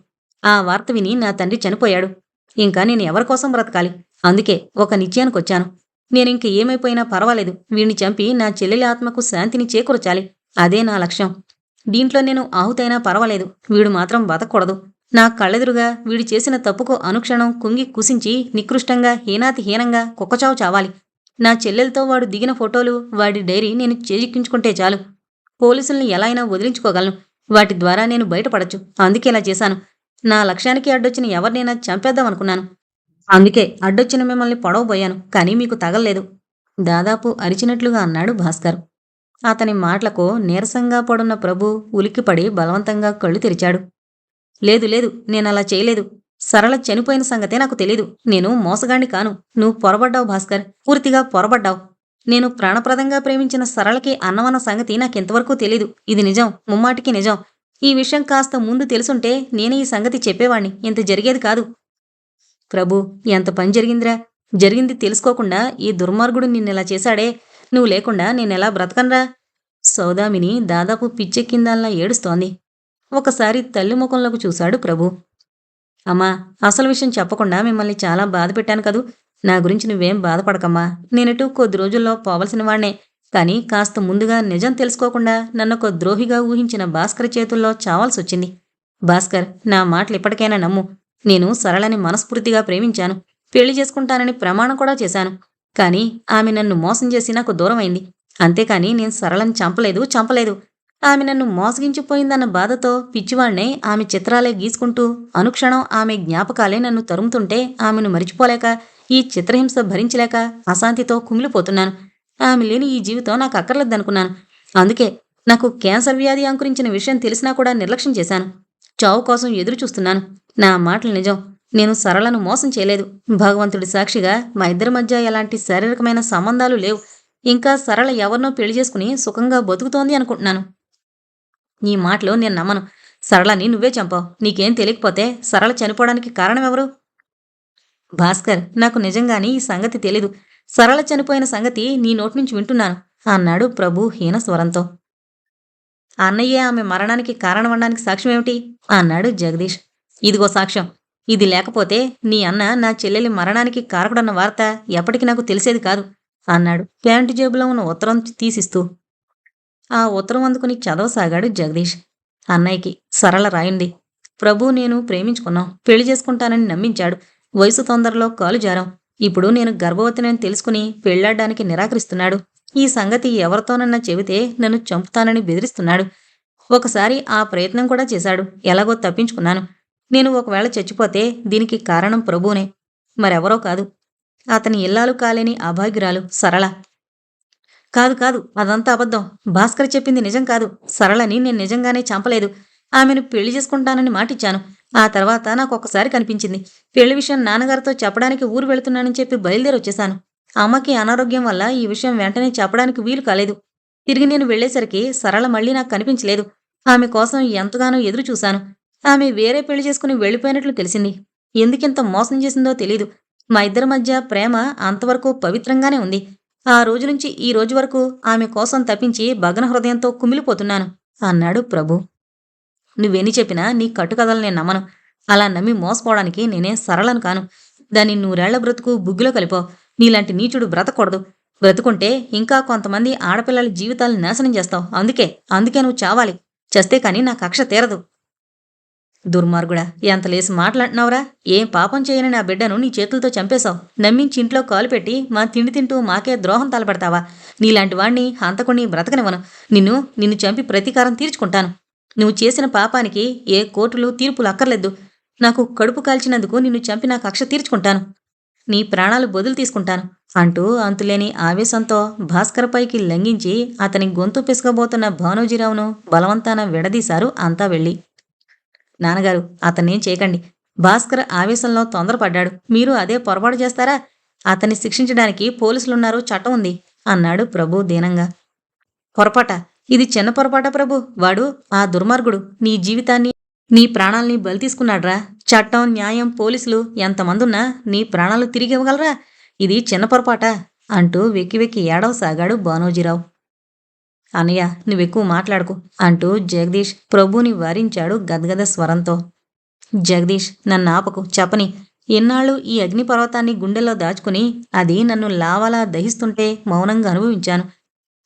ఆ వార్త విని నా తండ్రి చనిపోయాడు. ఇంకా నేను ఎవరికోసం బ్రతకాలి? అందుకే ఒక నిశ్చయానికొచ్చాను. నేనింక ఏమైపోయినా పర్వాలేదు. వీణ్ణి చంపి నా చెల్లెలి ఆత్మకు శాంతిని చేకూర్చాలి. అదే నా లక్ష్యం. దీంట్లో నేను ఆహుతైనా పర్వాలేదు. వీడు మాత్రం బతకూడదు. నా కళ్ళెదురుగా వీడు చేసిన తప్పుకు అనుక్షణం కుంగి కుసించి నికృష్టంగా హీనాతి హీనంగా కుక్కచావు చావాలి. నా చెల్లెలతో వాడు దిగిన ఫోటోలు, వాడి డైరీ నేను చేజిక్కించుకుంటే చాలు. పోలీసుల్ని ఎలా అయినా వదిలించుకోగలను. వాటి ద్వారా నేను బయటపడచ్చు. అందుకే ఇలా చేశాను. నా లక్ష్యానికి అడ్డొచ్చిన ఎవరినైనా చంపేద్దామనుకున్నాను. అందుకే అడ్డొచ్చిన మిమ్మల్ని పొడవబోయాను. కానీ మీకు తగల్లేదు దాదాపు అరిచినట్లుగా అన్నాడు భాస్కర్. అతని మాటలకు నీరసంగా పడున్న ప్రభు ఉలిక్కిపడి బలవంతంగా కళ్ళు తెరిచాడు. లేదు లేదు, నేనలా చేయలేదు. సరళ చనిపోయిన సంగతే నాకు తెలీదు. నేను మోసగాణ్ణి కాను. నువ్వు పొరబడ్డావు భాస్కర్, పూర్తిగా పొరబడ్డావు. నేను ప్రాణప్రదంగా ప్రేమించిన సరళకి అన్నమన్న సంగతి నాకెంతవరకు తెలీదు. ఇది నిజం, ముమ్మాటికి నిజం. ఈ విషయం కాస్త ముందు తెలుసుంటే నేనే ఈ సంగతి చెప్పేవాణ్ణి. ఇంత జరిగేది కాదు. ప్రభు, ఎంత పని జరిగిందిరా? జరిగింది తెలుసుకోకుండా ఈ దుర్మార్గుడు నిన్నెలా చేశాడే. నువ్వు లేకుండా నేనెలా బ్రతకన్రా? సౌదామిని దాదాపు పిచ్చెక్కిందాల్లా ఏడుస్తోంది. ఒకసారి తల్లి ముఖంలోకి చూశాడు ప్రభు. అమ్మా, అసలు విషయం చెప్పకుండా మిమ్మల్ని చాలా బాధ పెట్టాను కదూ. నా గురించి నువ్వేం బాధపడకమ్మా. నేనెటూ కొద్ది రోజుల్లో పోవలసిన వాణ్ణే. కానీ కాస్త ముందుగా నిజం తెలుసుకోకుండా నన్నొక ద్రోహిగా ఊహించిన భాస్కర్ చేతుల్లో చావాల్సొచ్చింది. భాస్కర్, నా మాటలు ఇప్పటికైనా నమ్ము. నేను సరళని మనస్ఫూర్తిగా ప్రేమించాను. పెళ్లి చేసుకుంటానని ప్రమాణం కూడా చేశాను. కానీ ఆమె నన్ను మోసం చేసి నాకు దూరమైంది. అంతేకాని నేను సరళని చంపలేదు. ఆమె నన్ను మోసగించిపోయిందన్న బాధతో పిచ్చివాణ్ణే ఆమె చిత్రాలే గీసుకుంటూ అనుక్షణం ఆమె జ్ఞాపకాలే నన్ను తరుముతుంటే ఆమెను మరిచిపోలేక, ఈ చిత్రహింస భరించలేక అశాంతితో కుమిలిపోతున్నాను. ఆమె లేని ఈ జీవితం నాకు అక్కర్లేదనుకున్నాను. అందుకే నాకు క్యాన్సర్ వ్యాధి అంకురించిన విషయం తెలిసినా కూడా నిర్లక్ష్యం చేశాను. చావు కోసం ఎదురు చూస్తున్నాను. నా మాటలు నిజం. నేను సరళను మోసం చేయలేదు. భగవంతుడి సాక్షిగా మా ఇద్దరి మధ్య ఎలాంటి శారీరకమైన సంబంధాలు లేవు. ఇంకా సరళ ఎవరినో పెళ్లి చేసుకుని సుఖంగా బతుకుతోంది అనుకుంటున్నాను. నీ మాటలు నేను నమ్మను. సరళని నువ్వే చంపావు. నీకేం తెలియకపోతే సరళ చనిపోవడానికి కారణమెవరు? భాస్కర్, నాకు నిజంగాని ఈ సంగతి తెలీదు. సరళ చనిపోయిన సంగతి నీ నోట్నుంచి వింటున్నాను అన్నాడు ప్రభు హీన స్వరంతో. అన్నయ్యే ఆమె మరణానికి కారణమనడానికి సాక్ష్యమేమిటి అన్నాడు జగదీష్. ఇదిగో సాక్ష్యం. ఇది లేకపోతే నీ అన్న నా చెల్లెలి మరణానికి కారకుడన్న వార్త ఎప్పటికీ నాకు తెలిసేది కాదు అన్నాడు ప్యాంటు జేబులో ఉన్న ఉత్తరం తీసిస్తూ. ఆ ఉత్తరం అందుకుని చదవసాగాడు జగదీష్. అన్నయ్యకి సరళ రాయింది. ప్రభు నేను ప్రేమించుకున్నాం. పెళ్లి చేసుకుంటానని నమ్మించాడు. వయసు తొందరలో కాలు జారాం. ఇప్పుడు నేను గర్భవతినని తెలుసుకుని పెళ్లాడ్డానికి నిరాకరిస్తున్నాడు. ఈ సంగతి ఎవరితోనన్నా చెబితే నన్ను చంపుతానని బెదిరిస్తున్నాడు. ఒకసారి ఆ ప్రయత్నం కూడా చేశాడు. ఎలాగో తప్పించుకున్నాను. నేను ఒకవేళ చచ్చిపోతే దీనికి కారణం ప్రభువునే, మరెవరో కాదు. అతని ఇల్లాలు కాలేని అభాగ్యురాలు సరళ. కాదు, అదంతా అబద్ధం. భాస్కర్ చెప్పింది నిజం కాదు. సరళని నేను నిజంగానే చంపలేదు. ఆమెను పెళ్లి చేసుకుంటానని మాటిచ్చాను. ఆ తర్వాత నాకొకసారి కనిపించింది. పెళ్లి విషయం నాన్నగారితో చెప్పడానికి ఊరు వెళుతున్నానని చెప్పి బయలుదేరొచ్చేశాను. అమ్మకి అనారోగ్యం వల్ల ఈ విషయం వెంటనే చెప్పడానికి వీలు కాలేదు. తిరిగి నేను వెళ్లేసరికి సరళ మళ్ళీ నాకు కనిపించలేదు. ఆమె కోసం ఎంతగానో ఎదురు చూశాను. ఆమె వేరే పెళ్లి చేసుకుని వెళ్ళిపోయినట్లు తెలిసింది. ఎందుకింత మోసం చేసిందో తెలీదు. మా ఇద్దరి మధ్య ప్రేమ అంతవరకు పవిత్రంగానే ఉంది. ఆ రోజు నుంచి ఈ రోజు వరకు ఆమె కోసం తప్పించి భగ్న హృదయంతో కుమిలిపోతున్నాను అన్నాడు ప్రభు. నువ్వెన్ని చెప్పినా నీ కట్టుకథలు నేను నమ్మను. అలా నమ్మి మోసపోవడానికి నేనే సరళను కాను. దాన్ని నూరేళ్ల బ్రతుకు బుగ్గిలో కలిపో. నీలాంటి నీచుడు బ్రతకూడదు. బ్రతుకుంటే ఇంకా కొంతమంది ఆడపిల్లల జీవితాలను నాశనం చేస్తావు. అందుకే నువ్వు చావాలి. చస్తే కాని నా కక్ష తీరదు. దుర్మార్గుడా, ఎంత లేసి మాట్లాడుతున్నావురా? ఏం పాపం చేయని నా బిడ్డను నీ చేతులతో చంపేశావు. నమ్మించి ఇంట్లో కాలు పెట్టి మా తిండి తింటూ మాకే ద్రోహం తలపెడతావా? నీలాంటి వాణ్ణి హంతకుణ్ణి బ్రతకనివ్వను. నిన్ను చంపి ప్రతీకారం తీర్చుకుంటాను. నువ్వు చేసిన పాపానికి ఏ కోర్టులు తీర్పులు అక్కర్లేదు. నాకు కడుపు కాల్చినందుకు నిన్ను చంపి నా కక్ష తీర్చుకుంటాను. నీ ప్రాణాలు బదులు తీసుకుంటాను అంటూ అంతులేని ఆవేశంతో భాస్కర్ పైకి లంఘించి అతని గొంతు పిసకబోతున్న భానోజీరావును బలవంతాన విడదీశారు అంతా వెళ్ళి. నాన్నగారు, అతన్నేం చేయకండి. భాస్కర్ ఆవేశంలో తొందరపడ్డాడు. మీరు అదే పొరపాటు చేస్తారా? అతన్ని శిక్షించడానికి పోలీసులున్నారు, చట్టం ఉంది అన్నాడు ప్రభు దీనంగా. పొరపాట? ఇది చిన్న పొరపాట ప్రభు. వాడు ఆ దుర్మార్గుడు నీ జీవితాన్ని, నీ ప్రాణాల్ని బలి తీసుకున్నాడ్రా. చట్టం, న్యాయం, పోలీసులు ఎంతమందున్నా నీ ప్రాణాలు తిరిగి ఇవ్వగలరా? ఇది చిన్న పొరపాట అంటూ వెక్కి వెక్కి ఏడవసాగాడు భానోజీరావు. అన్నయ్య, నువ్వెక్కువ మాట్లాడుకు అంటూ జగదీష్ ప్రభుని వారించాడు గద్గద స్వరంతో. జగదీష్, నన్నాపకు, చెప్పని. ఎన్నాళ్ళు ఈ అగ్నిపర్వతాన్ని గుండెల్లో దాచుకుని అది నన్ను లావాలా దహిస్తుంటే మౌనంగా అనుభవించాను.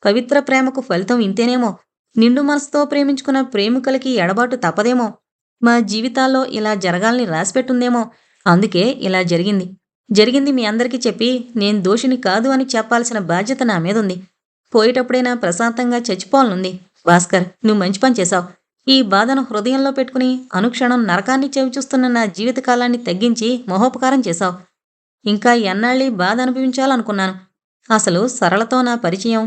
పవిత్ర ప్రేమకు ఫలితం ఇంతేనేమో. నిండు మనసుతో ప్రేమించుకున్న ప్రేమికులకి ఎడబాటు తప్పదేమో. మా జీవితాల్లో ఇలా జరగాలని రాసిపెట్టుందేమో. అందుకే ఇలా జరిగింది మీ అందరికీ చెప్పి నేను దోషిని కాదు అని చెప్పాల్సిన బాధ్యత నా మీదుంది. పోయేటప్పుడైనా ప్రశాంతంగా చచ్చిపోవాలనుంది. భాస్కర్, నువ్వు మంచి పని చేశావు. ఈ బాధను హృదయంలో పెట్టుకుని అనుక్షణం నరకాన్ని చెవిచూస్తున్న నా జీవితకాలాన్ని తగ్గించి మహోపకారం చేశావు. ఇంకా ఎన్నాళ్ళీ బాధ అనుభవించాలనుకున్నాను. అసలు సరళతో నా పరిచయం